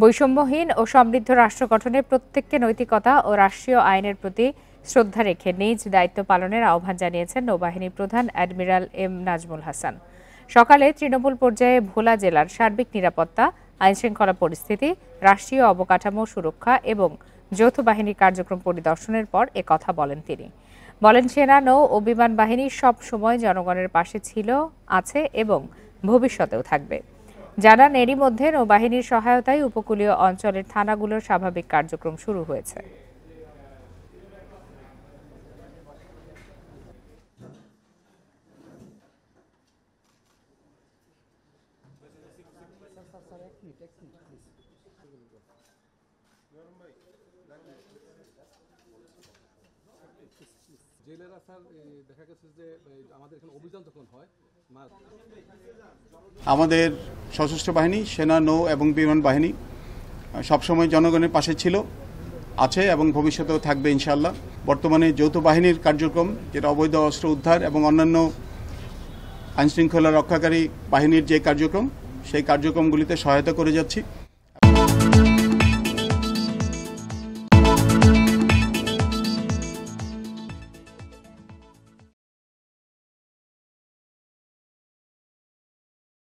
বৈষম্যহীন ও সমৃদ্ধ রাষ্ট্র গঠনে প্রত্যেককে নৈতিকতা ও রাষ্ট্রীয় আইনের প্রতি শ্রদ্ধা রেখে নিজ দায়িত্ব পালনের আহ্বান জানিয়েছেন নৌবাহিনী প্রধান অ্যাডমিরাল এম নাজমুল হাসান। সকালে তৃণমূল পর্যায়ে ভোলা জেলার সার্বিক নিরাপত্তা, আইনশৃঙ্খলা পরিস্থিতি, রাষ্ট্রীয় অবকাঠামো সুরক্ষা এবং যৌথ বাহিনীর কার্যক্রম পরিদর্শনের পর একথা বলেন তিনি। বলেন, সেনা, নৌ ও বিমান বাহিনী সব সময় জনগণের পাশে ছিল, আছে এবং ভবিষ্যতেও থাকবে। জানান, এরই মধ্যে নৌবাহিনীর সহায়তায় উপকূলীয় অঞ্চলের থানাগুলোর স্বাভাবিক কার্যক্রম শুরু হয়েছে। জেলেরা স্যার দেখা গেছে যে আমাদের এখানে অভিযান যখন হয় আমাদের সশস্ত্র বাহিনী, সেনা, নৌ এবং বিমান বাহিনী সবসময় জনগণের পাশে ছিল, আছে এবং ভবিষ্যতেও থাকবে ইনশাআল্লাহ। বর্তমানে যৌথ বাহিনীর কার্যক্রম, যেটা অবৈধ অস্ত্র উদ্ধার এবং অন্যান্য আইনশৃঙ্খলা রক্ষাকারী বাহিনীর যে কার্যক্রম, সেই কার্যক্রমগুলিতে সহায়তা করে যাচ্ছি।